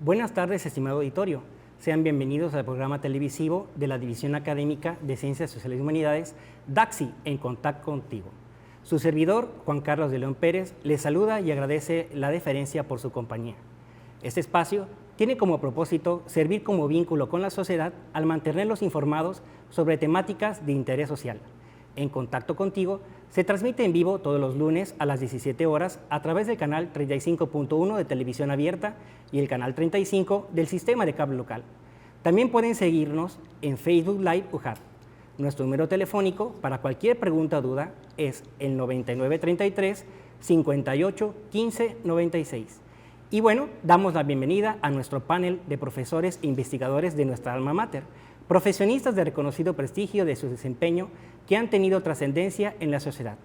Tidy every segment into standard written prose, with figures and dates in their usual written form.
Buenas tardes, estimado auditorio. Sean bienvenidos al programa televisivo de la División Académica de Ciencias Sociales y Humanidades, DAXI, en contacto contigo. Su servidor, Juan Carlos de León Pérez, les saluda y agradece la deferencia por su compañía. Este espacio tiene como propósito servir como vínculo con la sociedad al mantenerlos informados sobre temáticas de interés social. En contacto contigo se transmite en vivo todos los lunes a las 17 horas a través del canal 35.1 de televisión abierta y el canal 35 del sistema de cable local. También pueden seguirnos en Facebook Live UJAT. Nuestro número telefónico para cualquier pregunta o duda es el 9933 58 15 96. Y bueno, damos la bienvenida a nuestro panel de profesores e investigadores de nuestra alma mater, profesionistas de reconocido prestigio de su desempeño que han tenido trascendencia en la sociedad.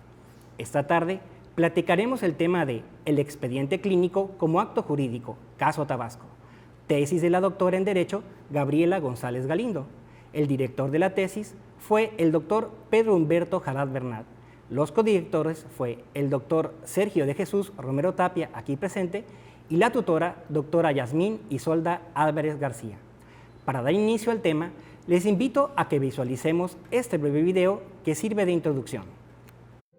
Esta tarde platicaremos el tema de el expediente clínico como acto jurídico, caso Tabasco, tesis de la doctora en Derecho Gabriela González Galindo. El director de la tesis fue el doctor Pedro Humberto Haddad Bernal. Los codirectores fue el doctor Sergio de Jesús Romero Tapia, aquí presente, y la tutora, doctora Yasmín Isolda Álvarez García. Para dar inicio al tema, les invito a que visualicemos este breve video que sirve de introducción.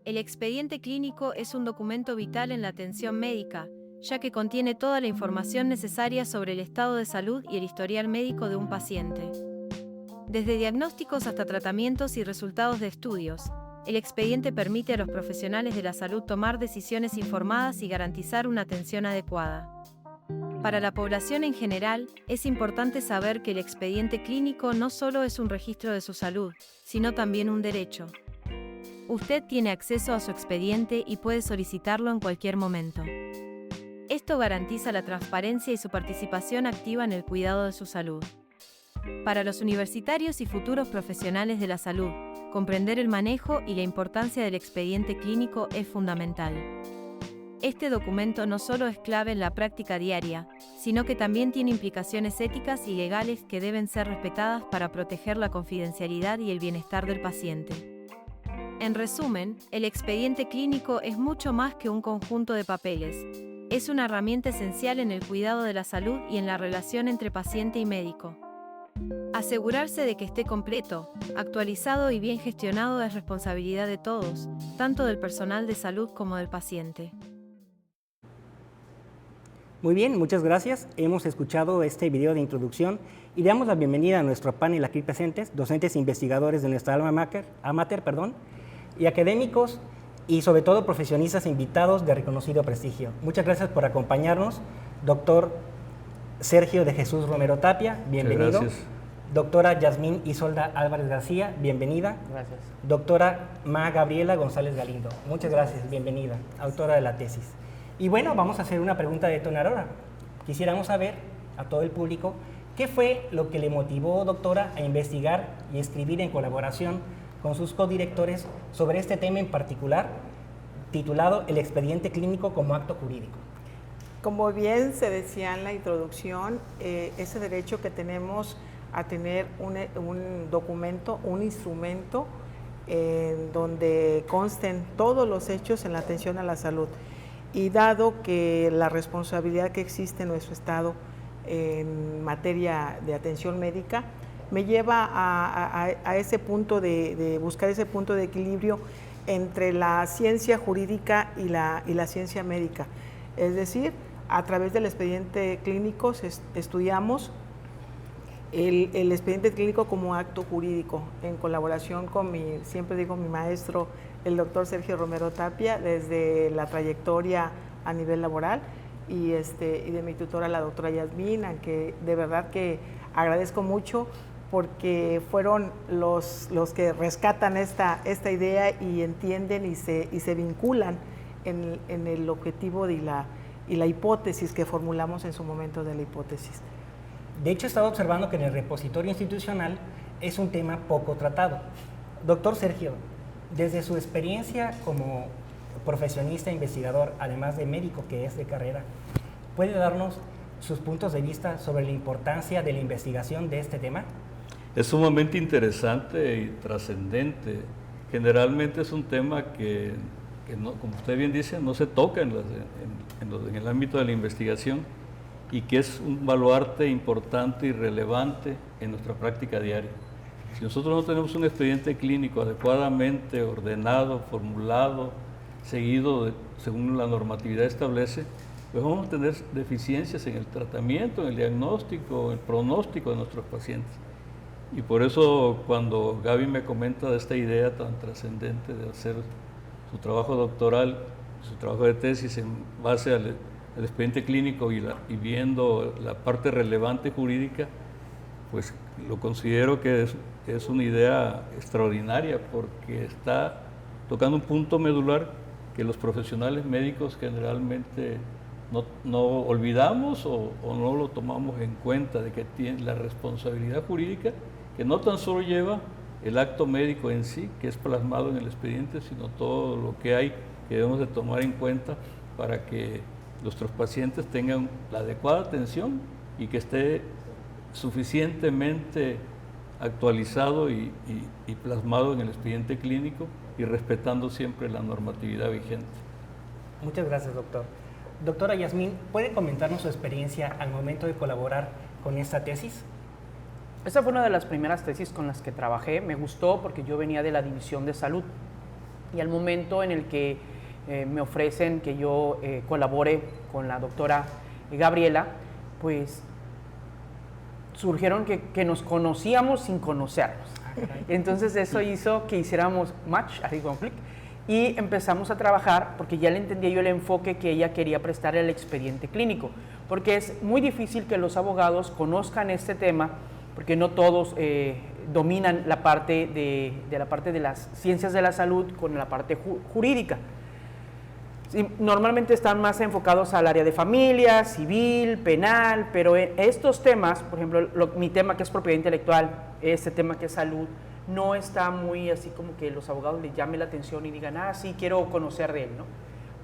El expediente clínico es un documento vital en la atención médica, ya que contiene toda la información necesaria sobre el estado de salud y el historial médico de un paciente. Desde diagnósticos hasta tratamientos y resultados de estudios, el expediente permite a los profesionales de la salud tomar decisiones informadas y garantizar una atención adecuada. Para la población en general, es importante saber que el expediente clínico no solo es un registro de su salud, sino también un derecho. Usted tiene acceso a su expediente y puede solicitarlo en cualquier momento. Esto garantiza la transparencia y su participación activa en el cuidado de su salud. Para los universitarios y futuros profesionales de la salud, comprender el manejo y la importancia del expediente clínico es fundamental. Este documento no solo es clave en la práctica diaria, sino que también tiene implicaciones éticas y legales que deben ser respetadas para proteger la confidencialidad y el bienestar del paciente. En resumen, el expediente clínico es mucho más que un conjunto de papeles. Es una herramienta esencial en el cuidado de la salud y en la relación entre paciente y médico. Asegurarse de que esté completo, actualizado y bien gestionado es responsabilidad de todos, tanto del personal de salud como del paciente. Muy bien, muchas gracias. Hemos escuchado este video de introducción y le damos la bienvenida a nuestro panel aquí presentes, docentes e investigadores de nuestra alma mater, y académicos y sobre todo profesionistas e invitados de reconocido prestigio. Muchas gracias por acompañarnos, doctor Sergio de Jesús Romero Tapia, bienvenido. Gracias. Doctora Yasmín Isolda Álvarez García, bienvenida. Gracias. Doctora Gabriela González Galindo, muchas gracias, bienvenida, autora de la tesis. Y bueno, vamos a hacer una pregunta detonadora. Quisiéramos saber a todo el público qué fue lo que le motivó, doctora, a investigar y escribir en colaboración con sus codirectores sobre este tema en particular, titulado El expediente clínico como acto jurídico. Como bien se decía en la introducción, ese derecho que tenemos a tener un documento, un instrumento donde consten todos los hechos en la atención a la salud. Y dado que la responsabilidad que existe en nuestro Estado en materia de atención médica me lleva a ese punto de buscar ese punto de equilibrio entre la ciencia jurídica y la ciencia médica. Es decir, a través del expediente clínico estudiamos el expediente clínico como acto jurídico, en colaboración con siempre digo, mi maestro, el doctor Sergio Romero Tapia, desde la trayectoria a nivel laboral, y de mi tutora, la doctora Yasmín, a que de verdad que agradezco mucho, porque fueron los que rescatan esta idea y entienden y se vinculan en el objetivo y la hipótesis que formulamos en su momento de la hipótesis. De hecho, estaba observando que en el repositorio institucional es un tema poco tratado. Doctor Sergio, desde su experiencia como profesionista e investigador, además de médico que es de carrera, ¿puede darnos sus puntos de vista sobre la importancia de la investigación de este tema? Es sumamente interesante y trascendente. Generalmente es un tema que no, como usted bien dice, no se toca en el ámbito de la investigación. y que es un baluarte importante y relevante en nuestra práctica diaria. Si nosotros no tenemos un expediente clínico adecuadamente ordenado, formulado, seguido según la normatividad establece, pues vamos a tener deficiencias en el tratamiento, en el diagnóstico, en el pronóstico de nuestros pacientes. Y por eso cuando Gaby me comenta de esta idea tan trascendente de hacer su trabajo doctoral, su trabajo de tesis en base al expediente clínico y viendo la parte relevante jurídica, pues lo considero que es una idea extraordinaria porque está tocando un punto medular que los profesionales médicos generalmente no olvidamos o no lo tomamos en cuenta, de que tiene la responsabilidad jurídica que no tan solo lleva el acto médico en sí, que es plasmado en el expediente, sino todo lo que hay que debemos de tomar en cuenta para que nuestros pacientes tengan la adecuada atención y que esté suficientemente actualizado y plasmado en el expediente clínico y respetando siempre la normatividad vigente. Muchas gracias, doctor. Doctora Yasmín, ¿puede comentarnos su experiencia al momento de colaborar con esta tesis? Esa fue una de las primeras tesis con las que trabajé. Me gustó porque yo venía de la División de Salud y al momento en el que me ofrecen que yo colabore con la doctora Gabriela, pues surgieron que nos conocíamos sin conocernos. Entonces eso hizo que hiciéramos match, así como clic, y empezamos a trabajar porque ya le entendía yo el enfoque que ella quería prestar al expediente clínico, porque es muy difícil que los abogados conozcan este tema, porque no todos dominan la parte de las ciencias de la salud con la parte jurídica. Sí, normalmente están más enfocados al área de familia, civil, penal, pero estos temas, por ejemplo, mi tema que es propiedad intelectual, este tema que es salud, no está muy así como que los abogados les llame la atención y digan, ah, sí, quiero conocer de él, ¿no?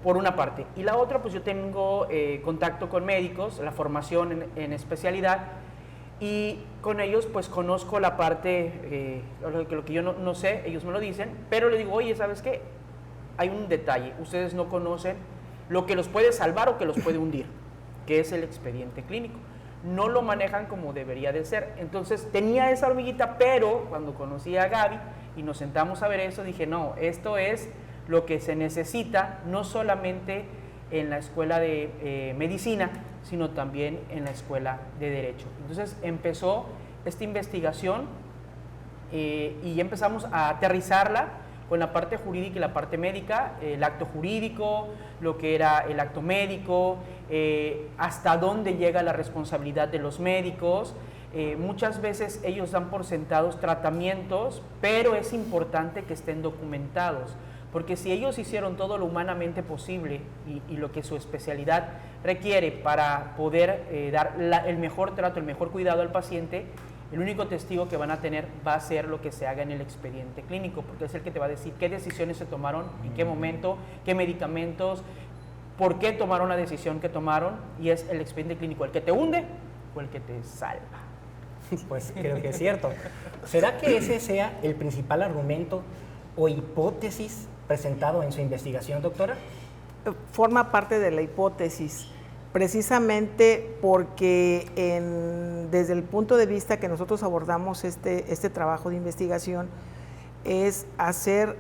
Por una parte. Y la otra, pues yo tengo contacto con médicos, la formación en especialidad, y con ellos pues conozco la parte, lo que yo no sé, ellos me lo dicen, pero le digo, oye, ¿sabes qué? Hay un detalle, ustedes no conocen lo que los puede salvar o que los puede hundir, que es el expediente clínico. No lo manejan como debería de ser. Entonces tenía esa hormiguita, pero cuando conocí a Gaby y nos sentamos a ver eso, dije, no, esto es lo que se necesita, no solamente en la escuela de medicina, sino también en la escuela de derecho. Entonces empezó esta investigación y empezamos a aterrizarla con la parte jurídica y la parte médica, el acto jurídico, lo que era el acto médico, hasta dónde llega la responsabilidad de los médicos. Muchas veces ellos dan por sentados tratamientos, pero es importante que estén documentados, porque si ellos hicieron todo lo humanamente posible y lo que su especialidad requiere para poder dar el mejor trato, el mejor cuidado al paciente, el único testigo que van a tener va a ser lo que se haga en el expediente clínico, porque es el que te va a decir qué decisiones se tomaron, en qué momento, qué medicamentos, por qué tomaron la decisión que tomaron, y es el expediente clínico el que te hunde o el que te salva. Pues creo que es cierto. ¿Será que ese sea el principal argumento o hipótesis presentado en su investigación, doctora? Forma parte de la hipótesis, precisamente porque desde el punto de vista que nosotros abordamos este trabajo de investigación es hacer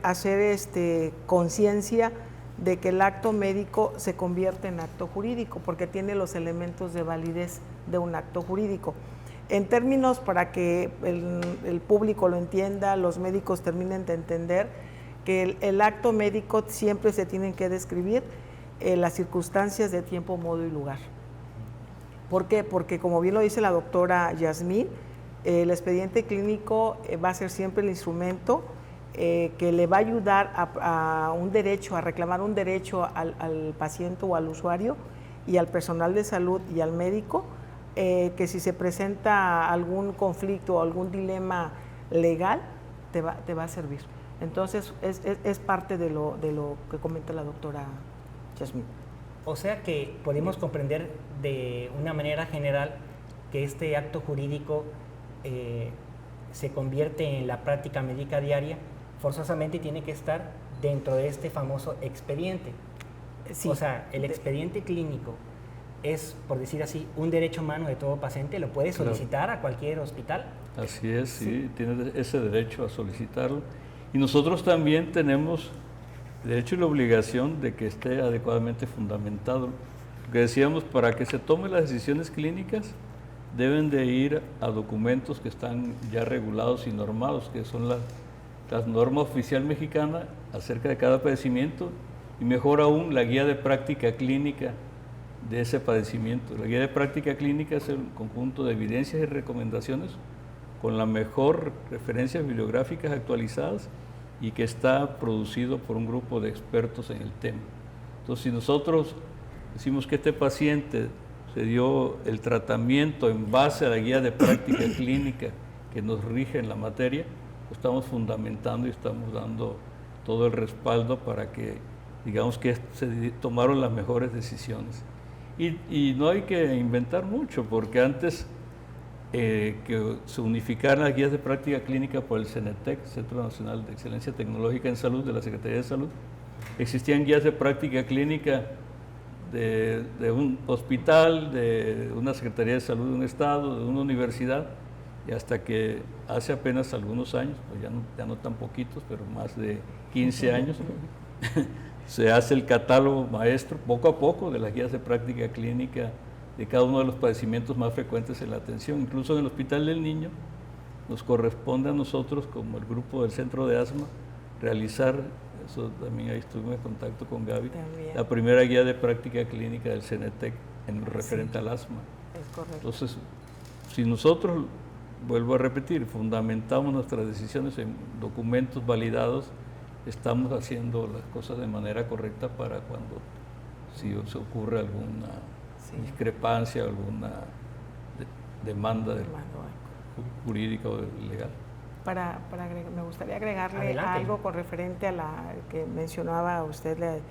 conciencia de que el acto médico se convierte en acto jurídico porque tiene los elementos de validez de un acto jurídico. En términos para que el público lo entienda, los médicos terminen de entender que el acto médico siempre se tienen que describir las circunstancias de tiempo, modo y lugar. ¿Por qué? Porque como bien lo dice la doctora Yasmín, el expediente clínico va a ser siempre el instrumento que le va a ayudar a un derecho, a reclamar un derecho al paciente o al usuario y al personal de salud y al médico, que si se presenta algún conflicto o algún dilema legal, te va a servir. Entonces, es parte de lo que comenta la doctora Yasmín. O sea que podemos comprender de una manera general que este acto jurídico se convierte en la práctica médica diaria, forzosamente tiene que estar dentro de este famoso expediente. Sí. O sea, el expediente clínico es, por decir así, un derecho humano de todo paciente, lo puede solicitar a cualquier hospital. Así es, sí, tiene ese derecho a solicitarlo. Y nosotros también tenemos el derecho y la obligación de que esté adecuadamente fundamentado. Lo que decíamos, para que se tomen las decisiones clínicas, deben de ir a documentos que están ya regulados y normados, que son las normas oficial mexicana acerca de cada padecimiento, y mejor aún la guía de práctica clínica de ese padecimiento. La guía de práctica clínica es el conjunto de evidencias y recomendaciones con la mejor referencias bibliográficas actualizadas y que está producido por un grupo de expertos en el tema. Entonces, si nosotros decimos que este paciente se dio el tratamiento en base a la guía de práctica clínica que nos rige en la materia, lo estamos fundamentando y estamos dando todo el respaldo para que digamos que se tomaron las mejores decisiones. Y no hay que inventar mucho, porque antes que se unificaran las guías de práctica clínica por el CENETEC, Centro Nacional de Excelencia Tecnológica en Salud de la Secretaría de Salud, existían guías de práctica clínica de un hospital, de una Secretaría de Salud de un estado, de una universidad, y hasta que hace apenas algunos años, pues ya no tan poquitos, pero más de 15 años, se hace el catálogo maestro, poco a poco, de las guías de práctica clínica de cada uno de los padecimientos más frecuentes en la atención. Incluso en el Hospital del Niño nos corresponde a nosotros, como el grupo del Centro de Asma, realizar, eso también ahí estuvimos en contacto con Gaby, la primera guía de práctica clínica del CENETEC en lo referente al asma. Es correcto. Entonces, si nosotros, vuelvo a repetir, fundamentamos nuestras decisiones en documentos validados, estamos haciendo las cosas de manera correcta para cuando si se ocurre alguna discrepancia, alguna demanda jurídica o legal. Me gustaría agregarle Adelante. algo con referente a la que mencionaba usted,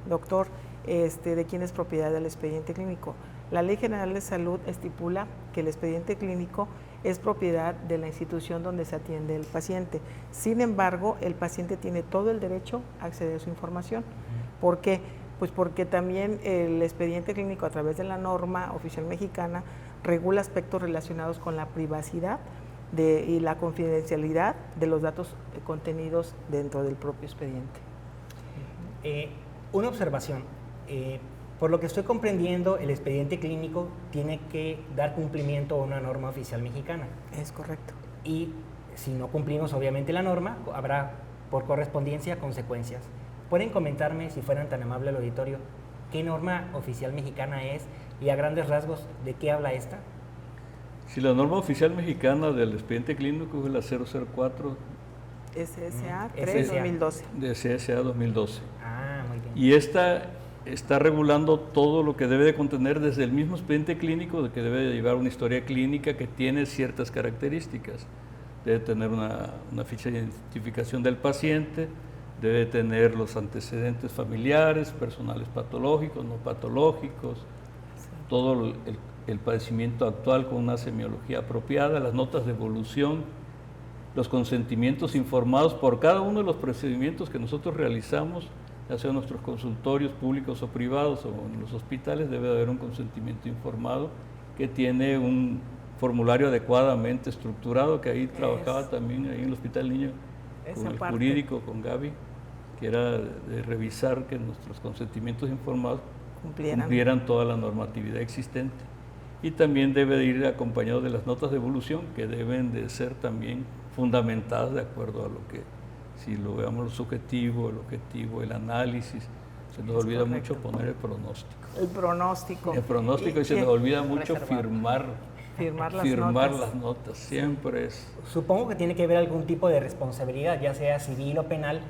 doctor, de quién es propiedad del expediente clínico. La Ley General de Salud estipula que el expediente clínico es propiedad de la institución donde se atiende el paciente. Sin embargo, el paciente tiene todo el derecho a acceder a su información. ¿Por qué? Pues porque también el expediente clínico, a través de la norma oficial mexicana, regula aspectos relacionados con la privacidad y la confidencialidad de los datos contenidos dentro del propio expediente. Una observación. Por lo que estoy comprendiendo, el expediente clínico tiene que dar cumplimiento a una norma oficial mexicana. Es correcto. Y si no cumplimos obviamente la norma, habrá por correspondencia consecuencias. ¿Pueden comentarme, si fueran tan amable al auditorio, qué norma oficial mexicana es y a grandes rasgos de qué habla esta? Si la norma oficial mexicana del expediente clínico es la 004 SSA SSA. 3-2012. de CSA 2012. Ah, muy bien. Y esta está regulando todo lo que debe de contener desde el mismo expediente clínico, de que debe de llevar una historia clínica que tiene ciertas características. Debe tener una ficha de identificación del paciente, debe tener los antecedentes familiares, personales patológicos, no patológicos, todo el padecimiento actual con una semiología apropiada, las notas de evolución, los consentimientos informados por cada uno de los procedimientos que nosotros realizamos, ya sea en nuestros consultorios públicos o privados o en los hospitales. Debe de haber un consentimiento informado que tiene un formulario adecuadamente estructurado, que ahí trabajaba también ahí en el Hospital Niño con el jurídico, con Gaby, que era de revisar que nuestros consentimientos informados cumplieran toda la normatividad existente. Y también debe de ir acompañado de las notas de evolución, que deben de ser también fundamentadas de acuerdo a lo que, si lo veamos, lo subjetivo, el objetivo, el análisis. Se nos olvida mucho poner el pronóstico. El pronóstico. El pronóstico, y se nos olvida mucho firmar las notas. Siempre es... Supongo que tiene que haber algún tipo de responsabilidad, ya sea civil o penal,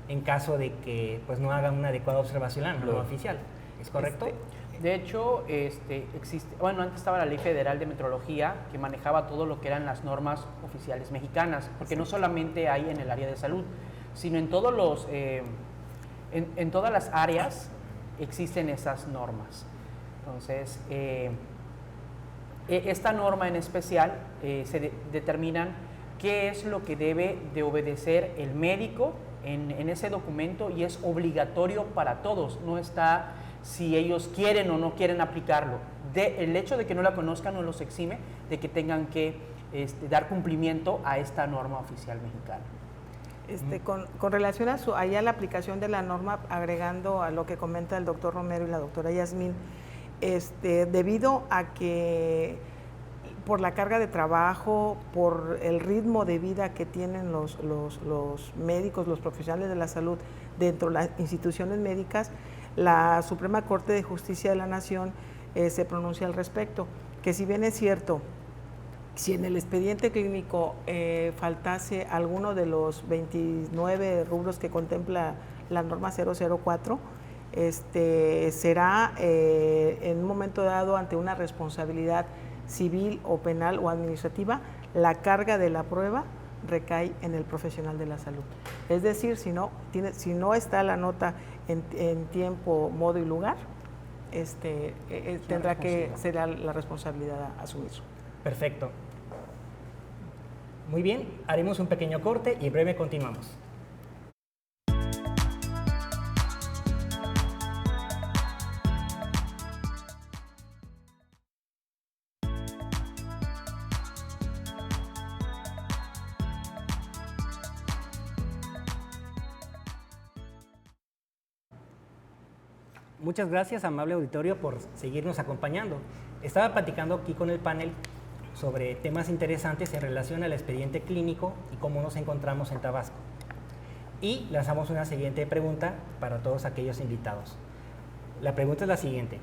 en caso de que pues, no hagan una adecuada observación a la norma oficial. ¿Es correcto? De hecho, existe, bueno, antes estaba la Ley Federal de Metrología, que manejaba todo lo que eran las normas oficiales mexicanas, porque no solamente hay en el área de salud, sino en todos los, en todas las áreas existen esas normas. Entonces, esta norma en especial se determinan qué es lo que debe de obedecer el médico en ese documento, y es obligatorio para todos, no está si ellos quieren o no quieren aplicarlo. El hecho de que no la conozcan no los exime de que tengan que dar cumplimiento a esta norma oficial mexicana. Con relación a allá la aplicación de la norma, agregando a lo que comenta el doctor Romero y la doctora Yasmín, debido a que por la carga de trabajo, por el ritmo de vida que tienen los médicos, los profesionales de la salud dentro de las instituciones médicas, la Suprema Corte de Justicia de la Nación se pronuncia al respecto, que si bien es cierto, si en el expediente clínico faltase alguno de los 29 rubros que contempla la norma 004, será en un momento dado ante una responsabilidad civil o penal o administrativa, la carga de la prueba recae en el profesional de la salud. Es decir, si no está la nota en tiempo, modo y lugar, tendrá que ser la responsabilidad a asumir. Perfecto. Muy bien, haremos un pequeño corte y en breve continuamos. Muchas gracias, amable auditorio, por seguirnos acompañando. Estaba platicando aquí con el panel sobre temas interesantes en relación al expediente clínico y cómo nos encontramos en Tabasco. Y lanzamos una siguiente pregunta para todos aquellos invitados. La pregunta es la siguiente: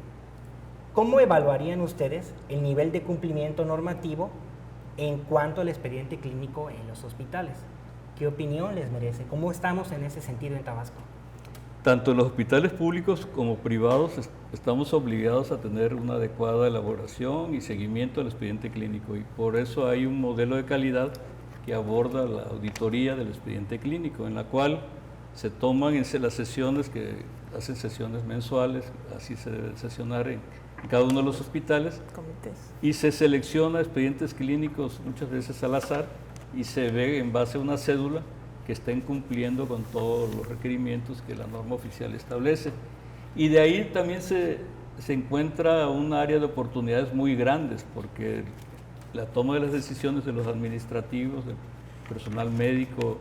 ¿cómo evaluarían ustedes el nivel de cumplimiento normativo en cuanto al expediente clínico en los hospitales? ¿Qué opinión les merece? ¿Cómo estamos en ese sentido en Tabasco? Tanto en los hospitales públicos como privados estamos obligados a tener una adecuada elaboración y seguimiento del expediente clínico, y por eso hay un modelo de calidad que aborda la auditoría del expediente clínico, en la cual se toman las sesiones, que hacen sesiones mensuales, así se debe sesionar en cada uno de los hospitales, y se selecciona expedientes clínicos muchas veces al azar y se ve en base a una cédula que estén cumpliendo con todos los requerimientos que la norma oficial establece. Y de ahí también se encuentra un área de oportunidades muy grandes, porque la toma de las decisiones de los administrativos, del personal médico,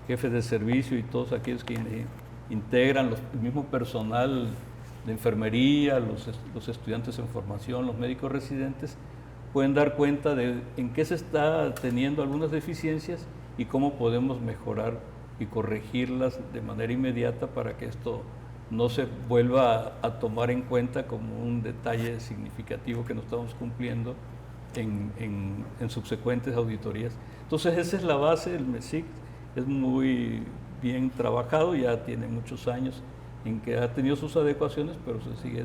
jefes de servicio y todos aquellos que integran el mismo personal de enfermería, los estudiantes en formación, los médicos residentes, pueden dar cuenta de en qué se está teniendo algunas deficiencias y cómo podemos mejorar y corregirlas de manera inmediata para que esto no se vuelva a tomar en cuenta como un detalle significativo que no estamos cumpliendo en subsecuentes auditorías. Entonces esa es la base, el MESIC es muy bien trabajado, ya tiene muchos años en que ha tenido sus adecuaciones, pero se sigue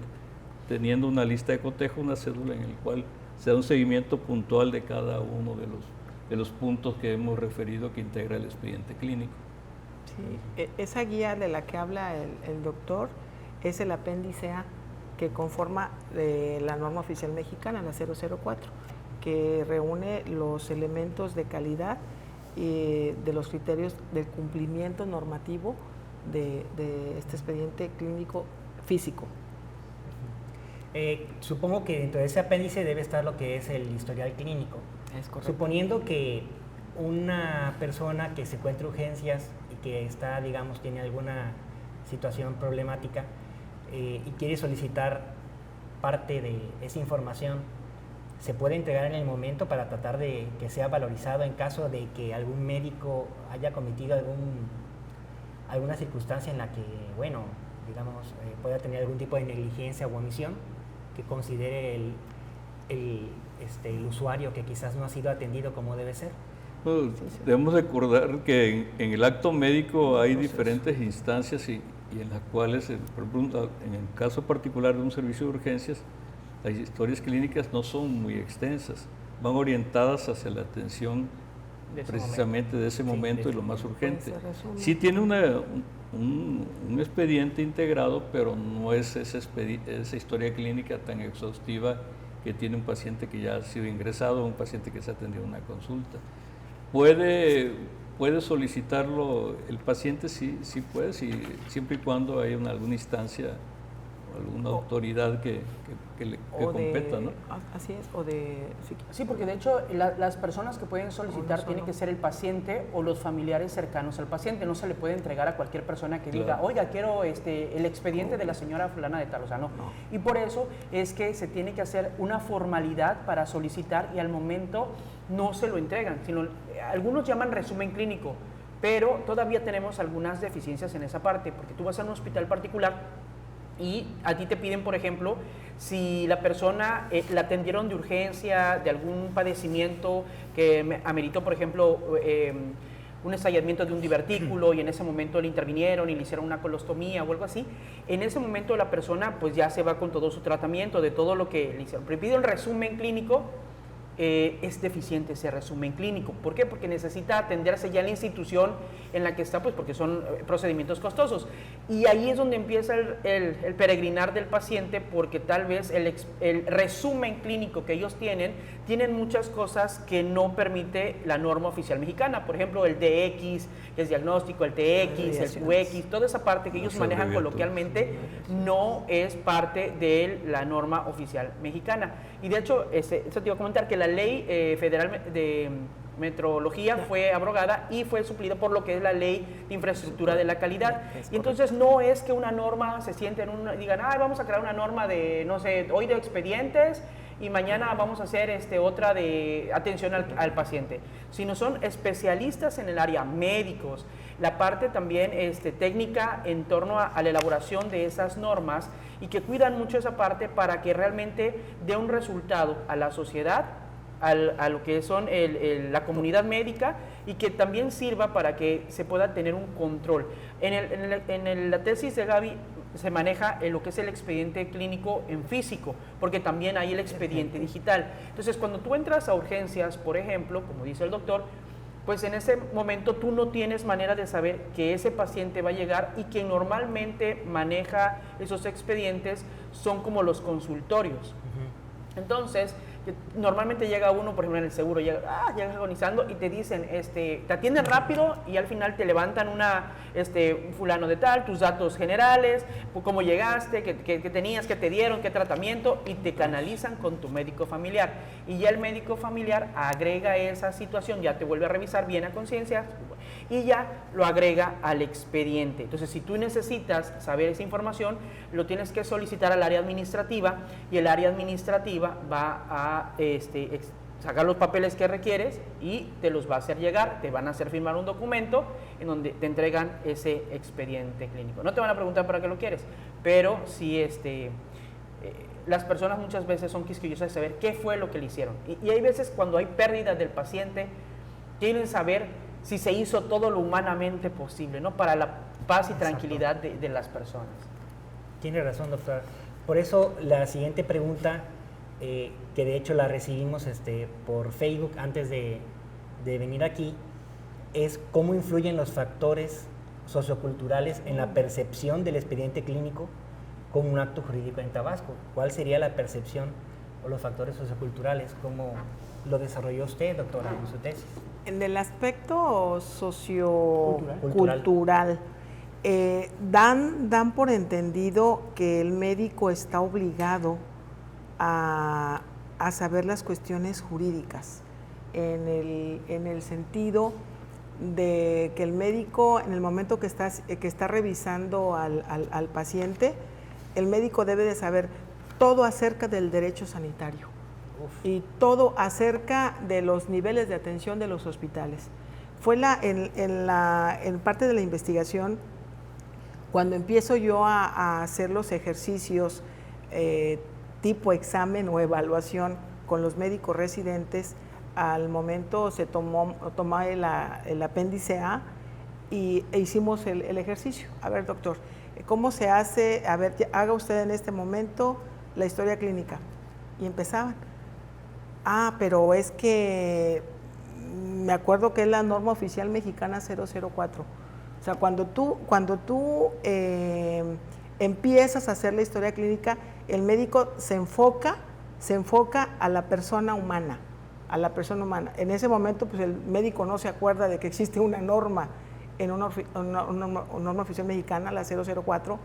teniendo una lista de cotejo, una cédula en el cual se da un seguimiento puntual de cada uno de los puntos que hemos referido que integra el expediente clínico. Sí, esa guía de la que habla el doctor es el apéndice A que conforma la norma oficial mexicana, la 004, que reúne los elementos de calidad y de los criterios del cumplimiento normativo de este expediente clínico físico. Supongo que dentro de ese apéndice debe estar lo que es el historial clínico. Es correcto. Suponiendo que una persona que se encuentra en urgencias y que está, digamos, tiene alguna situación problemática y quiere solicitar parte de esa información, ¿se puede entregar en el momento para tratar de que sea valorizado en caso de que algún médico haya cometido alguna circunstancia en la que, bueno, digamos, pueda tener algún tipo de negligencia o omisión que considere el usuario que quizás no ha sido atendido como debe ser? Bueno, debemos recordar que en el acto médico hay diferentes instancias y en las cuales, por ejemplo, en el caso particular de un servicio de urgencias, las historias clínicas no son muy extensas, van orientadas hacia la atención precisamente de ese momento y lo más urgente. Sí tiene un expediente integrado, pero no es esa historia clínica tan exhaustiva que tiene un paciente que ya ha sido ingresado o un paciente que se ha atendido una consulta. ¿Puede solicitarlo el paciente? Sí puede, siempre y cuando haya alguna instancia alguna autoridad que competa, ¿no? Así es, o de... Sí, porque de hecho las personas que pueden solicitar tienen que ser el paciente o los familiares cercanos al paciente. No se le puede entregar a cualquier persona que diga, oiga, quiero el expediente de la señora fulana de tal, o sea, no. Y por eso es que se tiene que hacer una formalidad para solicitar y al momento no se lo entregan, sino algunos llaman resumen clínico, pero todavía tenemos algunas deficiencias en esa parte, porque tú vas a un hospital particular y a ti te piden, por ejemplo, si la persona la atendieron de urgencia, de algún padecimiento que ameritó, por ejemplo, un estallamiento de un divertículo y en ese momento le intervinieron y le hicieron una colostomía o algo así, en ese momento la persona pues ya se va con todo su tratamiento, de todo lo que le hicieron. Pero pide el resumen clínico. Es deficiente ese resumen clínico. ¿Por qué? Porque necesita atenderse ya en la institución en la que está, pues porque son procedimientos costosos. Y ahí es donde empieza el peregrinar del paciente, porque tal vez el resumen clínico que ellos tienen muchas cosas que no permite la norma oficial mexicana. Por ejemplo, el DX, que es diagnóstico, el TX, el QX, toda esa parte que ellos manejan coloquialmente no es parte de la norma oficial mexicana. Y de hecho, eso te iba a comentar, que la ley federal de metrología fue abrogada y fue suplida por lo que es la ley de infraestructura de la calidad. Y entonces no es que una norma se siente digan, vamos a crear una norma de, no sé, hoy de expedientes y mañana vamos a hacer otra de atención al paciente, sino son especialistas en el área, médicos, la parte también técnica en torno a la elaboración de esas normas y que cuidan mucho esa parte para que realmente dé un resultado a la sociedad, a lo que son la comunidad médica y que también sirva para que se pueda tener un control. En la tesis de Gaby se maneja lo que es el expediente clínico en físico, porque también hay el expediente digital. Entonces, cuando tú entras a urgencias, por ejemplo, como dice el doctor, pues en ese momento tú no tienes manera de saber que ese paciente va a llegar y quien normalmente maneja esos expedientes son como los consultorios. Entonces, normalmente llega uno, por ejemplo, en el seguro, llega agonizando y te dicen, te atienden rápido y al final te levantan un fulano de tal, tus datos generales, cómo llegaste, qué tenías, qué te dieron, qué tratamiento, y te canalizan con tu médico familiar. Y ya el médico familiar agrega esa situación, ya te vuelve a revisar bien a conciencia y ya lo agrega al expediente. Entonces, si tú necesitas saber esa información, lo tienes que solicitar al área administrativa y el área administrativa va a sacar los papeles que requieres y te los va a hacer llegar, te van a hacer firmar un documento en donde te entregan ese expediente clínico. No te van a preguntar para qué lo quieres, pero sí las personas muchas veces son quisquillosas de saber qué fue lo que le hicieron. Y hay veces cuando hay pérdida del paciente, quieren saber si se hizo todo lo humanamente posible, ¿no? Para la paz y tranquilidad de las personas. Tiene razón, doctora. Por eso la siguiente pregunta, que de hecho la recibimos por Facebook antes de venir aquí, es cómo influyen los factores socioculturales en la percepción del expediente clínico como un acto jurídico en Tabasco. ¿Cuál sería la percepción o los factores socioculturales? ¿Cómo lo desarrolló usted, doctora, en su tesis? En el aspecto sociocultural, dan por entendido que el médico está obligado a saber las cuestiones jurídicas, en el sentido de que el médico, en el momento que está revisando al paciente, el médico debe de saber todo acerca del derecho sanitario y todo acerca de los niveles de atención de los hospitales. Fue en parte de la investigación, cuando empiezo yo a hacer los ejercicios tipo examen o evaluación con los médicos residentes, al momento se tomó el apéndice A e hicimos el ejercicio. A ver, doctor, ¿cómo se hace? A ver, haga usted en este momento la historia clínica. Y empezaban. Pero es que me acuerdo que es la norma oficial mexicana 004. O sea, cuando tú empiezas a hacer la historia clínica, el médico se enfoca a la persona humana, En ese momento, pues el médico no se acuerda de que existe una norma en una norma oficial mexicana, la 004,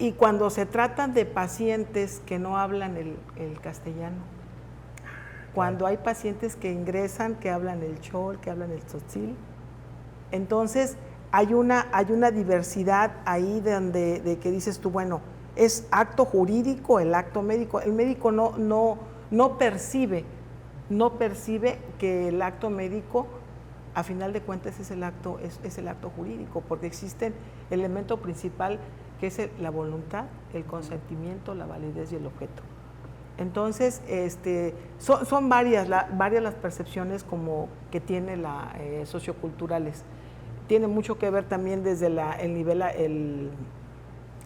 y cuando se tratan de pacientes que no hablan el castellano, cuando hay pacientes que ingresan, que hablan el chol, que hablan el tzotzil, entonces hay una diversidad ahí de que dices tú, bueno, es acto jurídico, el acto médico. El médico no percibe que el acto médico, a final de cuentas, es el acto jurídico, porque existe el elemento principal que es la voluntad, el consentimiento, la validez y el objeto. Entonces, son varias las percepciones como que tiene socioculturales. Tiene mucho que ver también desde el nivel,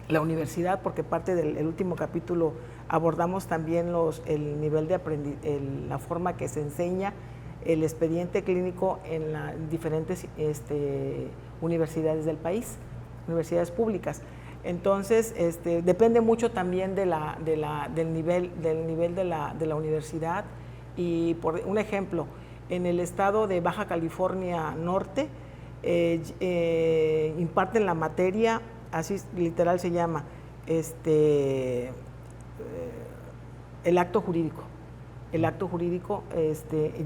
la universidad, porque parte del último capítulo abordamos también el nivel de la forma que se enseña el expediente clínico en diferentes universidades del país, universidades públicas. Entonces, depende mucho también del nivel de la universidad. Y por un ejemplo, en el estado de Baja California Norte, imparten la materia, así literal se llama, el acto jurídico. El acto jurídico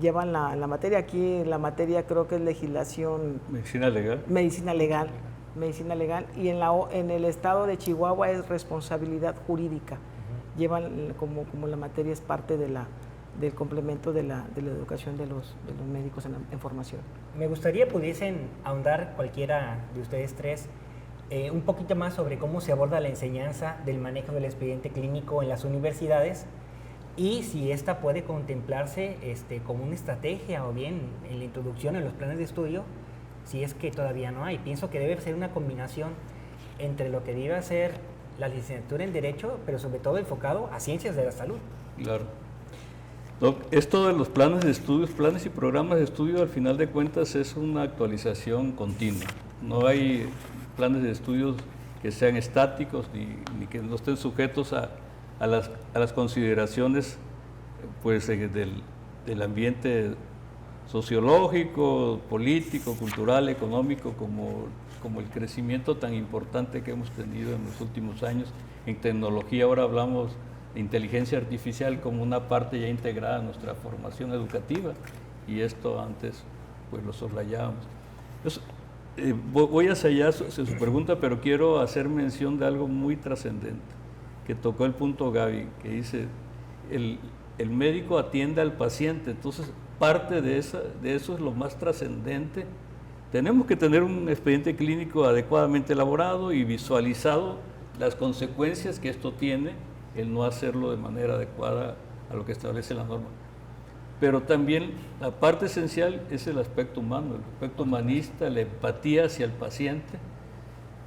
llevan la materia. Aquí la materia creo que es legislación. Medicina legal. Medicina legal, y en el estado de Chihuahua es responsabilidad jurídica. Llevan como la materia es parte del complemento de la educación de los médicos en formación. Me gustaría pudiesen ahondar cualquiera de ustedes tres un poquito más sobre cómo se aborda la enseñanza del manejo del expediente clínico en las universidades y si esta puede contemplarse como una estrategia o bien en la introducción en los planes de estudio, si es que todavía no hay. Pienso que debe ser una combinación entre lo que debe ser la licenciatura en Derecho, pero sobre todo enfocado a ciencias de la salud. Claro. Esto de los planes de estudios, planes y programas de estudio, al final de cuentas es una actualización continua. No hay planes de estudios que sean estáticos ni que no estén sujetos a las consideraciones pues, del ambiente sociológico, político, cultural, económico, como el crecimiento tan importante que hemos tenido en los últimos años. En tecnología ahora hablamos de inteligencia artificial como una parte ya integrada en nuestra formación educativa, y esto antes pues lo soslayábamos. Voy hacia allá su pregunta, pero quiero hacer mención de algo muy trascendente, que tocó el punto Gaby, que dice, el médico atiende al paciente, entonces parte de eso es lo más trascendente. Tenemos que tener un expediente clínico adecuadamente elaborado y visualizado las consecuencias que esto tiene, el no hacerlo de manera adecuada a lo que establece la norma. Pero también la parte esencial es el aspecto humano, el aspecto humanista, la empatía hacia el paciente.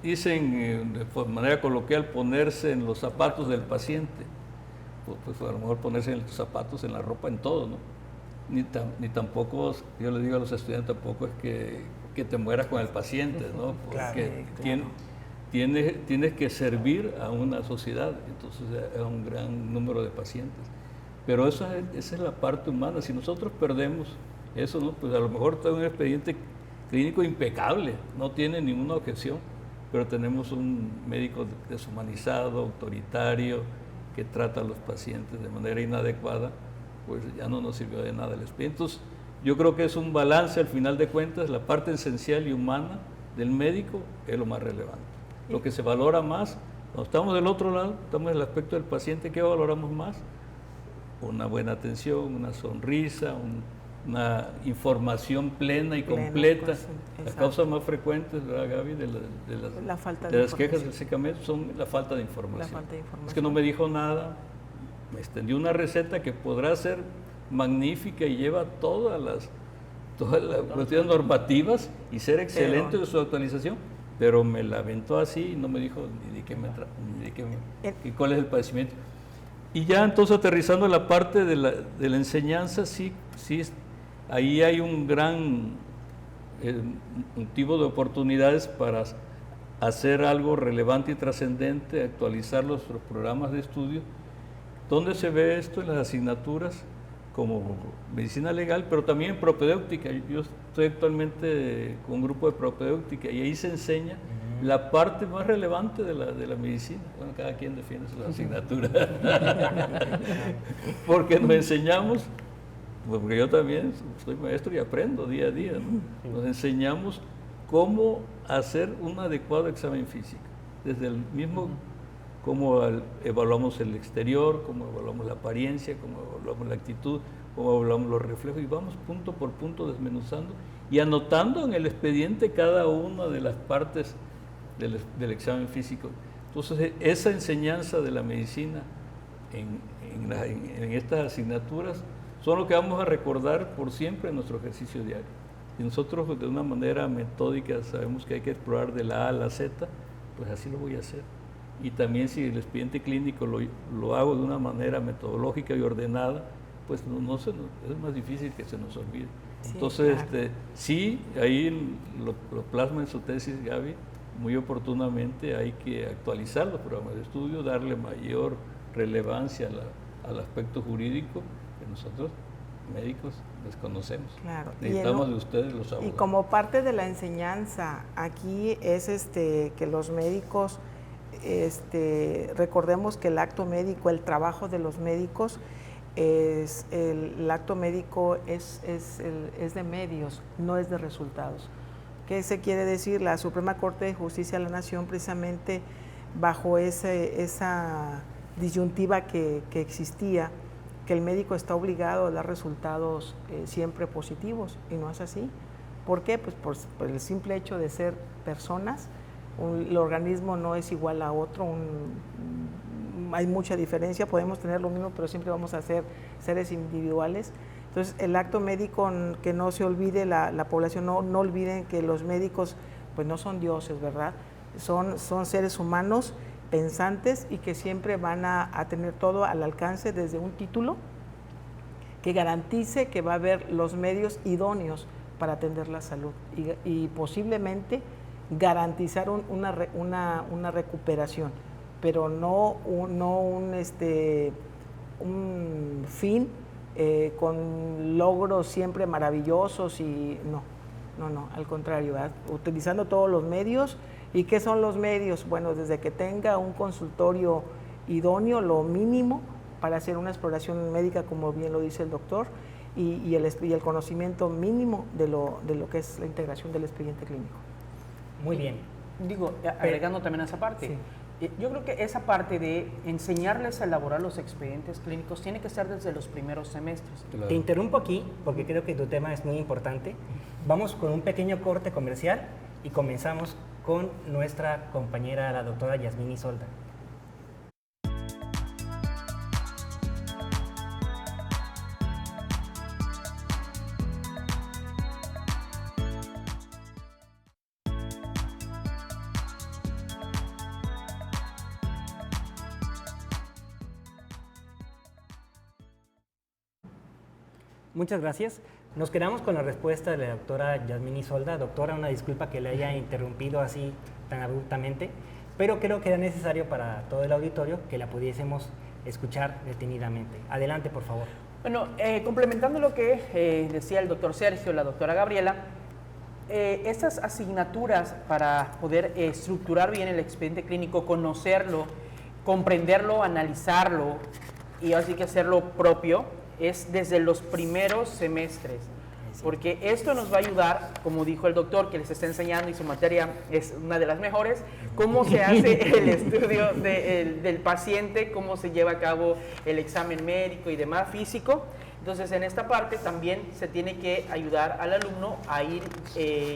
Dicen de manera coloquial ponerse en los zapatos del paciente, pues a lo mejor ponerse en los zapatos, en la ropa, en todo, ¿no? Ni tampoco, yo le digo a los estudiantes, tampoco es que te mueras con el paciente, ¿no? Porque claro. Tienes que servir a una sociedad, entonces a un gran número de pacientes. Pero esa es la parte humana. Si nosotros perdemos eso, ¿no? Pues a lo mejor está un expediente clínico impecable, no tiene ninguna objeción, pero tenemos un médico deshumanizado, autoritario, que trata a los pacientes de manera inadecuada, pues ya no nos sirvió de nada el expediente. Entonces, yo creo que es un balance, al final de cuentas, la parte esencial y humana del médico es lo más relevante. Lo que se valora más, cuando estamos del otro lado, estamos en el aspecto del paciente, ¿qué valoramos más? Una buena atención, una sonrisa, una información plena y completa. Pues, las causas más frecuentes, ¿verdad, Gaby? De las quejas del SECAMED son la falta de información. Es que no me dijo nada, me extendió una receta que podrá ser magnífica y lleva todas las cuestiones normativas y ser excelente de su actualización, pero me la aventó así y no me dijo ni cuál es el padecimiento. Y ya entonces aterrizando en la parte de la enseñanza, sí, ahí hay un gran motivo de oportunidades para hacer algo relevante y trascendente, actualizar los programas de estudio. ¿Dónde se ve esto? En las asignaturas como medicina legal, pero también en propedéutica. Yo estoy actualmente con un grupo de propedéutica y ahí se enseña la parte más relevante de la medicina. Bueno, cada quien defiende su asignatura. Porque nos enseñamos, porque yo también soy maestro y aprendo día a día, ¿no? Nos enseñamos cómo hacer un adecuado examen físico, desde el mismo cómo evaluamos el exterior, cómo evaluamos la apariencia, cómo evaluamos la actitud, cómo evaluamos los reflejos, y vamos punto por punto desmenuzando y anotando en el expediente cada una de las partes del examen físico. Entonces, esa enseñanza de la medicina en estas asignaturas son lo que vamos a recordar por siempre en nuestro ejercicio diario. Y nosotros, de una manera metódica, sabemos que hay que explorar de la A a la Z, pues así lo voy a hacer. Y también si el expediente clínico lo hago de una manera metodológica y ordenada, pues es más difícil que se nos olvide. Sí, entonces, claro. Sí, ahí lo plasma en su tesis Gaby, muy oportunamente hay que actualizar los programas de estudio, darle mayor relevancia al aspecto jurídico que nosotros, médicos, desconocemos. Claro. Necesitamos de ustedes los abogados. Y como parte de la enseñanza aquí es que los médicos, recordemos que el acto médico, el trabajo de los médicos, el acto médico es de medios, no es de resultados. ¿Qué se quiere decir? La Suprema Corte de Justicia de la Nación, precisamente bajo esa disyuntiva que existía, que el médico está obligado a dar resultados siempre positivos, y no es así. ¿Por qué? Pues por el simple hecho de ser personas. El organismo no es igual a otro, hay mucha diferencia, podemos tener lo mismo, pero siempre vamos a ser seres individuales. Entonces, el acto médico, que no se olvide, la población no olviden que los médicos pues no son dioses, ¿verdad? Son seres humanos pensantes y que siempre van a tener todo al alcance desde un título que garantice que va a haber los medios idóneos para atender la salud y posiblemente garantizar una recuperación, pero no un fin con logros siempre maravillosos y no, al contrario, ¿verdad? Utilizando todos los medios. ¿Y qué son los medios? Bueno, desde que tenga un consultorio idóneo, lo mínimo para hacer una exploración médica, como bien lo dice el doctor, y el conocimiento mínimo de lo que es la integración del expediente clínico. Muy bien. Digo, agregando también a esa parte, sí. Yo creo que esa parte de enseñarles a elaborar los expedientes clínicos tiene que estar desde los primeros semestres. Claro. Te interrumpo aquí porque creo que tu tema es muy importante. Vamos con un pequeño corte comercial y comenzamos con nuestra compañera, la doctora Yasmín Isolda. Muchas gracias. Nos quedamos con la respuesta de la doctora Yasmín Isolda. Doctora, una disculpa que le haya interrumpido así tan abruptamente, pero creo que era necesario para todo el auditorio que la pudiésemos escuchar detenidamente. Adelante, por favor. Bueno, complementando lo que decía el doctor Sergio, la doctora Gabriela, estas asignaturas para poder estructurar bien el expediente clínico, conocerlo, comprenderlo, analizarlo y así que hacerlo propio, es desde los primeros semestres, porque esto nos va a ayudar, como dijo el doctor, que les está enseñando y su materia es una de las mejores, cómo se hace el estudio del paciente, cómo se lleva a cabo el examen médico y demás físico. Entonces, en esta parte también se tiene que ayudar al alumno a ir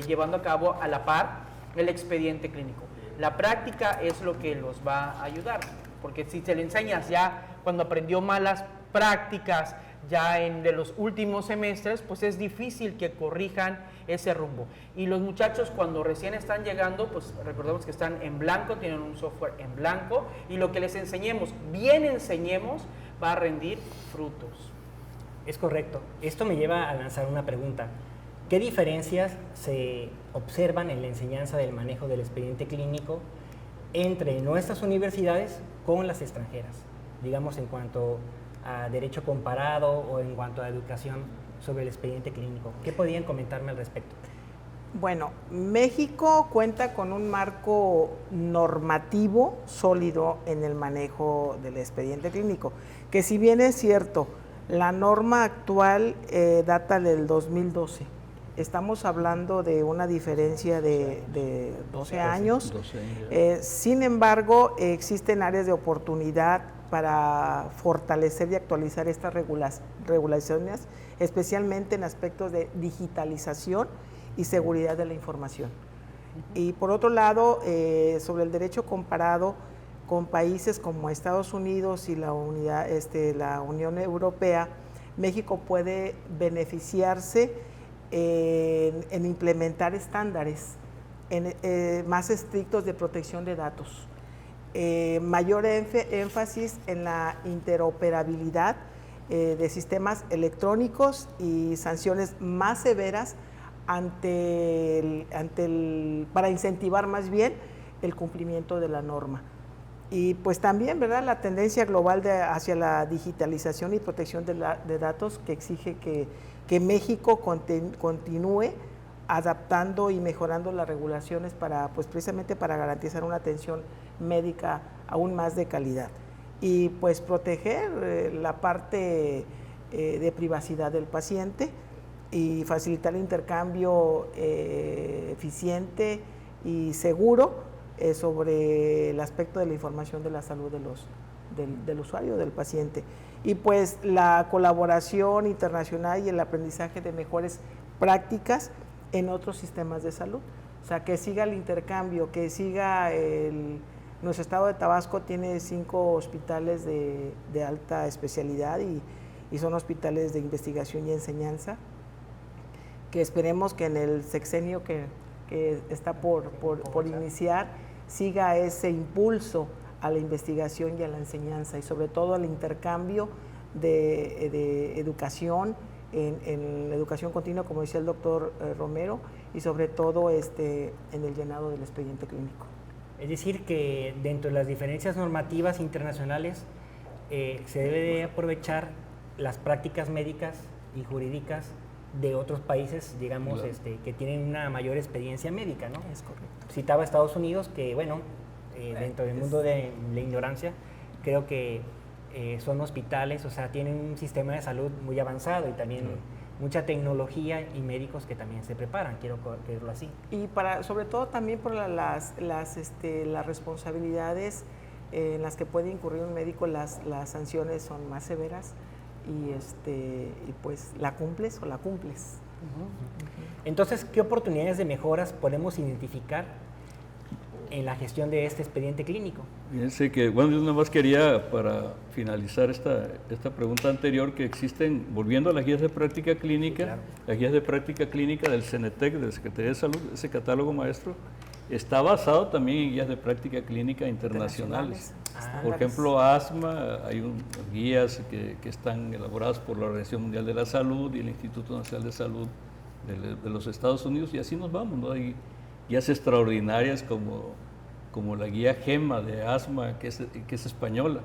llevando a cabo a la par el expediente clínico. La práctica es lo que los va a ayudar, porque si se le enseñas ya cuando aprendió malas prácticas, ya de los últimos semestres, pues es difícil que corrijan ese rumbo. Y los muchachos cuando recién están llegando, pues recordemos que están en blanco, tienen un software en blanco, y lo que les enseñemos, bien enseñemos, va a rendir frutos. Es correcto. Esto me lleva a lanzar una pregunta. ¿Qué diferencias se observan en la enseñanza del manejo del expediente clínico entre nuestras universidades con las extranjeras? Digamos, en cuanto a derecho comparado o en cuanto a educación sobre el expediente clínico. ¿Qué podrían comentarme al respecto? Bueno, México cuenta con un marco normativo sólido en el manejo del expediente clínico, que si bien es cierto, la norma actual data del 2012. Estamos hablando de una diferencia de 12 años. 12 años. Sin embargo, existen áreas de oportunidad para fortalecer y actualizar estas regulaciones, especialmente en aspectos de digitalización y seguridad de la información. Y por otro lado, sobre el derecho comparado con países como Estados Unidos y la Unión Europea, México puede beneficiarse en implementar estándares más estrictos de protección de datos. Mayor énfasis en la interoperabilidad de sistemas electrónicos y sanciones más severas para incentivar más bien el cumplimiento de la norma. Y pues también, ¿verdad?, la tendencia global hacia la digitalización y protección de datos que exige que México continúe adaptando y mejorando las regulaciones pues precisamente para garantizar una atención médica aún más de calidad y pues proteger la parte de privacidad del paciente y facilitar el intercambio eficiente y seguro sobre el aspecto de la información de la salud del usuario, del paciente. Y pues la colaboración internacional y el aprendizaje de mejores prácticas en otros sistemas de salud. O sea, que siga el intercambio, que siga nuestro estado de Tabasco tiene 5 hospitales de alta especialidad y son hospitales de investigación y enseñanza, que esperemos que en el sexenio que está por iniciar siga ese impulso a la investigación y a la enseñanza y sobre todo al intercambio de educación en la educación continua, como decía el doctor Romero, y sobre todo en el llenado del expediente clínico. Es decir, que dentro de las diferencias normativas internacionales se debe de aprovechar las prácticas médicas y jurídicas de otros países, digamos, claro, que tienen una mayor experiencia médica, ¿no? Es correcto. Citaba Estados Unidos, que bueno, dentro del mundo de la ignorancia, creo que son hospitales, o sea, tienen un sistema de salud muy avanzado y también mucha tecnología y médicos que también se preparan, quiero decirlo así. Y sobre todo también por las responsabilidades en las que puede incurrir un médico, las sanciones son más severas y pues la cumples o la cumples. Entonces, ¿qué oportunidades de mejoras podemos identificar en la gestión de este expediente clínico? Fíjense que, bueno, yo nada más quería, para finalizar esta pregunta anterior, que existen, volviendo a las guías de práctica clínica, sí, claro, las guías de práctica clínica del CENETEC, de la Secretaría de Salud, ese catálogo maestro, está basado también en guías de práctica clínica internacionales. Por ejemplo, asma, hay guías que están elaboradas por la Organización Mundial de la Salud y el Instituto Nacional de Salud de los Estados Unidos, y así nos vamos, ¿no? Hay guías extraordinarias como la guía GEMA de asma, que es española,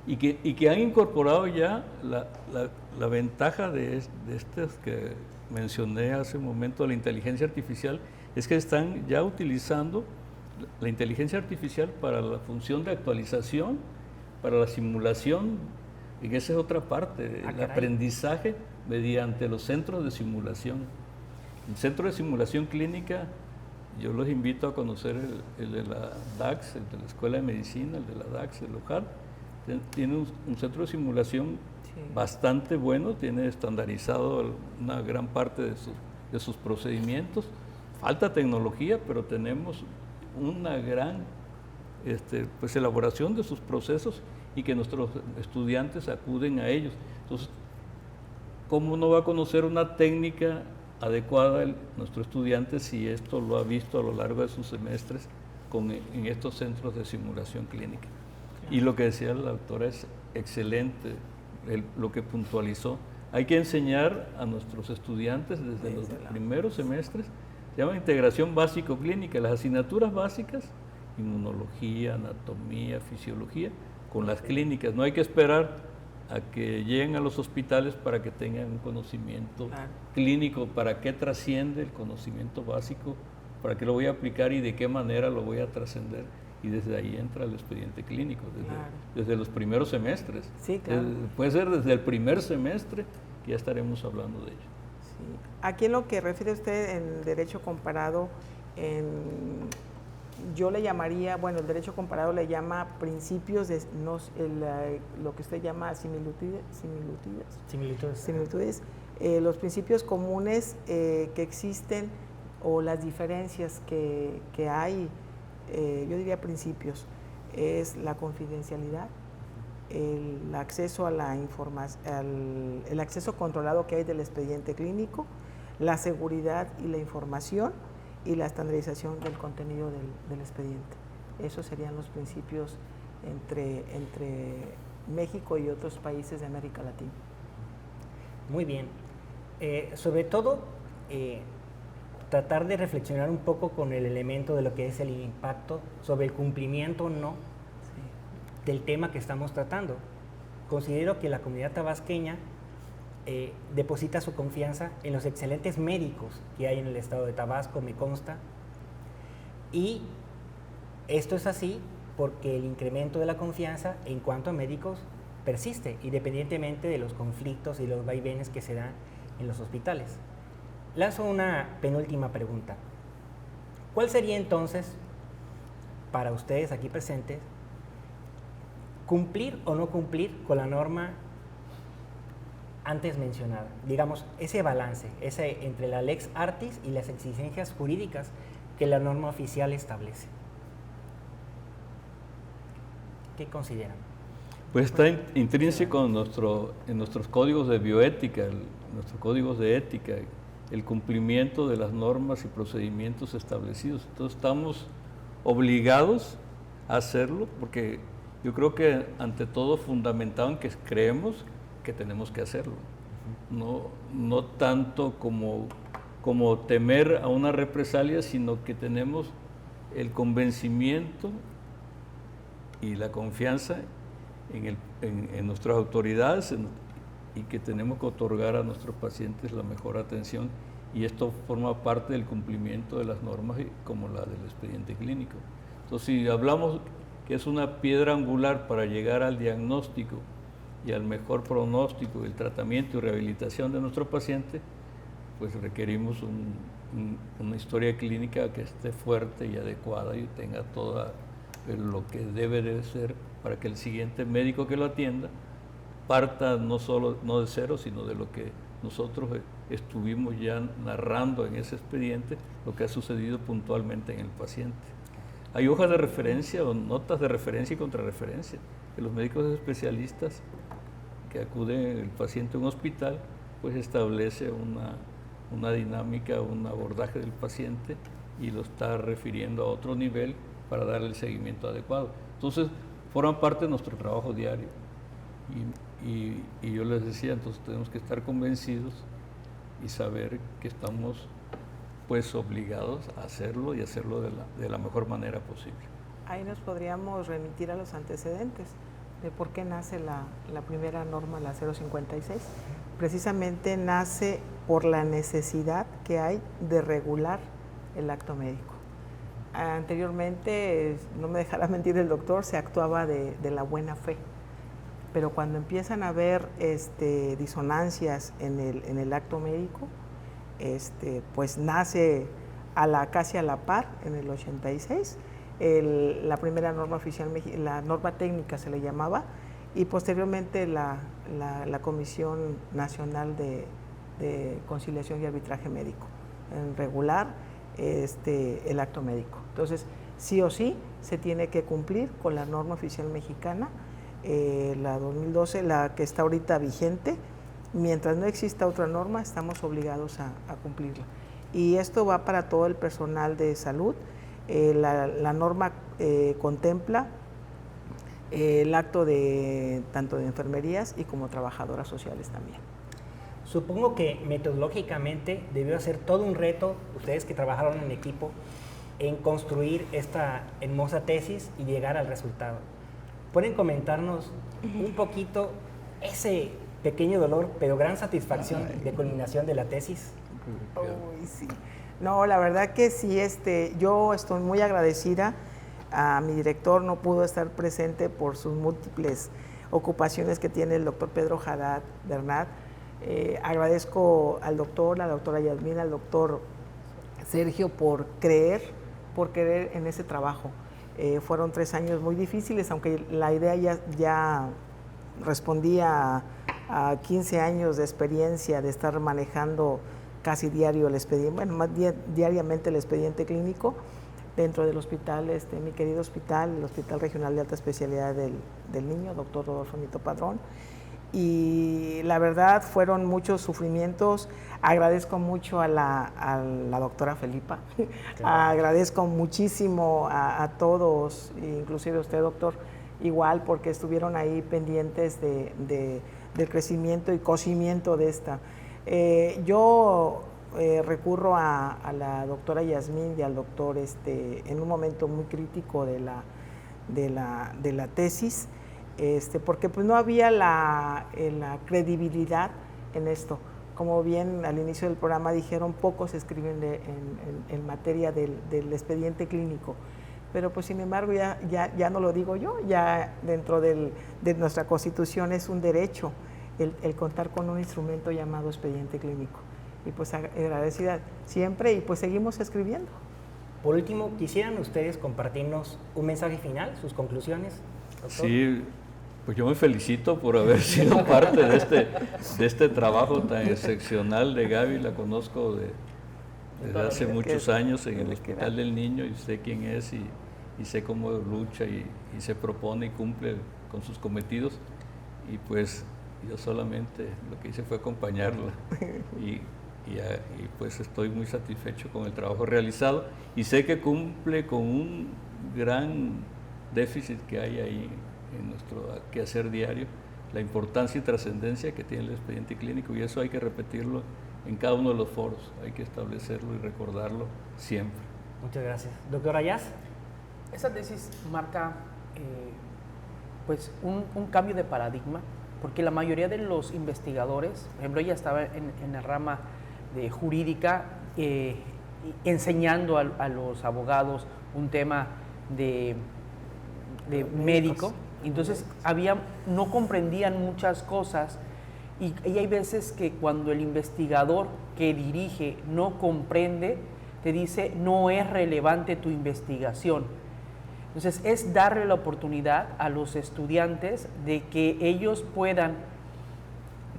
y que han incorporado ya la ventaja de estas que mencioné hace un momento, la inteligencia artificial, es que están ya utilizando la inteligencia artificial para la función de actualización, para la simulación, y que esa es otra parte, el aprendizaje mediante los centros de simulación. El centro de simulación clínica, yo los invito a conocer el de la DAX, el de la Escuela de Medicina, el de la DAX, el local. Tiene un centro de simulación bastante bueno, tiene estandarizado una gran parte de sus procedimientos. Falta tecnología, pero tenemos una gran pues, elaboración de sus procesos y que nuestros estudiantes acuden a ellos. Entonces, ¿cómo no va a conocer una técnica adecuada nuestro estudiante si esto lo ha visto a lo largo de sus semestres en estos centros de simulación clínica? Y lo que decía la doctora es excelente, lo que puntualizó. Hay que enseñar a nuestros estudiantes desde los primeros semestres, se llama integración básico-clínica, las asignaturas básicas, inmunología, anatomía, fisiología, con las clínicas. No hay que esperar a que lleguen a los hospitales para que tengan un conocimiento clínico, para qué trasciende el conocimiento básico, para qué lo voy a aplicar y de qué manera lo voy a trascender. Y desde ahí entra el expediente clínico, desde los primeros semestres. Sí, claro. Puede ser desde el primer semestre que ya estaremos hablando de ello. Sí. Aquí en lo que refiere usted en derecho comparado, yo le llamaría, bueno, el derecho comparado le llama principios de lo que usted llama similitudes, los principios comunes que existen o las diferencias que hay, yo diría principios, es la confidencialidad, el acceso a la información, el acceso controlado que hay del expediente clínico, la seguridad y la información, y la estandarización del contenido del expediente. Esos serían los principios entre México y otros países de América Latina. Muy bien. Sobre todo, tratar de reflexionar un poco con el elemento de lo que es el impacto sobre el cumplimiento o no del tema que estamos tratando. Considero que la comunidad tabasqueña deposita su confianza en los excelentes médicos que hay en el estado de Tabasco, me consta, y esto es así porque el incremento de la confianza en cuanto a médicos persiste, independientemente de los conflictos y los vaivenes que se dan en los hospitales. Lanzo una penúltima pregunta. ¿Cuál sería entonces, para ustedes aquí presentes, cumplir o no cumplir con la norma antes mencionada? Digamos, ese balance, entre la lex artis y las exigencias jurídicas que la norma oficial establece. ¿Qué consideran? Pues está intrínseco en nuestros códigos de bioética, nuestros códigos de ética, el cumplimiento de las normas y procedimientos establecidos. Entonces estamos obligados a hacerlo porque yo creo que ante todo fundamentado en que creemos que tenemos que hacerlo. No tanto como temer a una represalia, sino que tenemos el convencimiento y la confianza en nuestras autoridades y que tenemos que otorgar a nuestros pacientes la mejor atención, y esto forma parte del cumplimiento de las normas como la del expediente clínico. Entonces, si hablamos que es una piedra angular para llegar al diagnóstico y al mejor pronóstico, el tratamiento y rehabilitación de nuestro paciente, pues requerimos una historia clínica que esté fuerte y adecuada y tenga todo lo que debe de ser para que el siguiente médico que lo atienda parta no de cero, sino de lo que nosotros estuvimos ya narrando en ese expediente, lo que ha sucedido puntualmente en el paciente. Hay hojas de referencia o notas de referencia y contrarreferencia que los médicos especialistas que acuden el paciente a un hospital, pues establece una dinámica, un abordaje del paciente y lo está refiriendo a otro nivel para darle el seguimiento adecuado. Entonces, forman parte de nuestro trabajo diario. Y yo les decía, entonces tenemos que estar convencidos y saber que estamos pues obligados a hacerlo y hacerlo de la mejor manera posible. Ahí nos podríamos remitir a los antecedentes de por qué nace la primera norma, la 056. Precisamente nace por la necesidad que hay de regular el acto médico. Anteriormente, no me dejará mentir el doctor, se actuaba de la buena fe, pero cuando empiezan a haber disonancias en el acto médico, pues nace casi a la par, en el 86, la primera norma oficial, la norma técnica se le llamaba, y posteriormente la Comisión Nacional de Conciliación y Arbitraje Médico, en regular el acto médico. Entonces, sí o sí, se tiene que cumplir con la norma oficial mexicana, la 2012, la que está ahorita vigente. Mientras no exista otra norma, estamos obligados a cumplirla. Y esto va para todo el personal de salud. La norma contempla el acto tanto de enfermerías y como trabajadoras sociales también. Supongo que metodológicamente debió ser todo un reto, ustedes que trabajaron en equipo, en construir esta hermosa tesis y llegar al resultado. ¿Pueden comentarnos un poquito ese pequeño dolor, pero gran satisfacción de culminación de la tesis? Uy, sí. No, la verdad que sí, yo estoy muy agradecida a mi director, no pudo estar presente por sus múltiples ocupaciones que tiene el doctor Pedro Haddad Bernat. Agradezco al doctor, la doctora Yasmín, al doctor Sergio por creer en ese trabajo. Fueron 3 años muy difíciles, aunque la idea ya respondía a 15 años de experiencia de estar manejando casi diario el expediente, bueno, más diariamente el expediente clínico dentro del hospital, mi querido hospital, el Hospital Regional de Alta Especialidad del Niño, doctor Rodolfo Nito Padrón. Y la verdad fueron muchos sufrimientos. Agradezco mucho a la doctora Felipa, agradezco muchísimo a todos, inclusive a usted, doctor, igual, porque estuvieron ahí pendientes del crecimiento y cocimiento de esta. Yo recurro a la doctora Yasmín y al doctor en un momento muy crítico de la tesis, porque pues no había la credibilidad en esto. Como bien al inicio del programa dijeron, pocos escriben en materia del expediente clínico. Pero pues sin embargo ya no lo digo yo, ya dentro de nuestra Constitución es un derecho el contar con un instrumento llamado expediente clínico. Y pues agradecida siempre, y pues seguimos escribiendo. Por último, ¿quisieran ustedes compartirnos un mensaje final, sus conclusiones, doctor? Sí, pues yo me felicito por haber sido parte de este trabajo tan excepcional de Gaby. La conozco desde hace muchos años en el Hospital del Niño, y sé quién es, y sé cómo lucha y se propone y cumple con sus cometidos. Y pues yo solamente lo que hice fue acompañarla, y pues estoy muy satisfecho con el trabajo realizado, y sé que cumple con un gran déficit que hay ahí en nuestro quehacer diario, la importancia y trascendencia que tiene el expediente clínico, y eso hay que repetirlo en cada uno de los foros, hay que establecerlo y recordarlo siempre. Muchas gracias. Doctor Ayaz. Esa tesis marca pues un cambio de paradigma, porque la mayoría de los investigadores, por ejemplo, ella estaba en la rama de jurídica, enseñando a los abogados un tema de médico, entonces no comprendían muchas cosas, y hay veces que cuando el investigador que dirige no comprende, te dice no es relevante tu investigación. Entonces es darle la oportunidad a los estudiantes de que ellos puedan.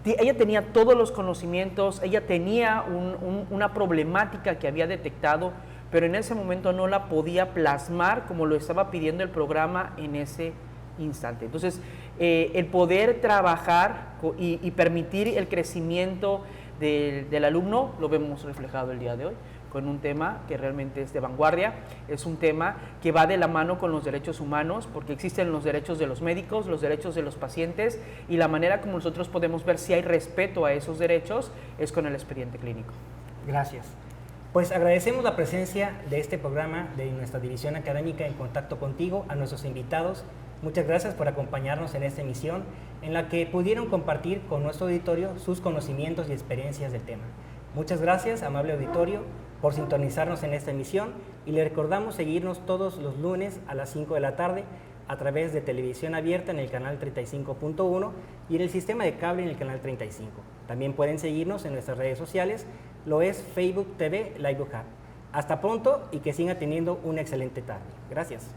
Ella tenía todos los conocimientos, ella tenía una problemática que había detectado, pero en ese momento no la podía plasmar como lo estaba pidiendo el programa en ese instante. Entonces, el poder trabajar y permitir el crecimiento del alumno lo vemos reflejado el día de hoy, con un tema que realmente es de vanguardia, es un tema que va de la mano con los derechos humanos, porque existen los derechos de los médicos, los derechos de los pacientes, y la manera como nosotros podemos ver si hay respeto a esos derechos es con el expediente clínico. Gracias. Pues agradecemos la presencia de este programa de nuestra división académica En Contacto Contigo, a nuestros invitados. Muchas gracias por acompañarnos en esta emisión, en la que pudieron compartir con nuestro auditorio sus conocimientos y experiencias del tema. Muchas gracias, amable auditorio, por sintonizarnos en esta emisión, y le recordamos seguirnos todos los lunes a las 5 de la tarde a través de televisión abierta en el canal 35.1 y en el sistema de cable en el canal 35. También pueden seguirnos en nuestras redes sociales, lo es Facebook TV Live Hub. Hasta pronto y que sigan teniendo una excelente tarde. Gracias.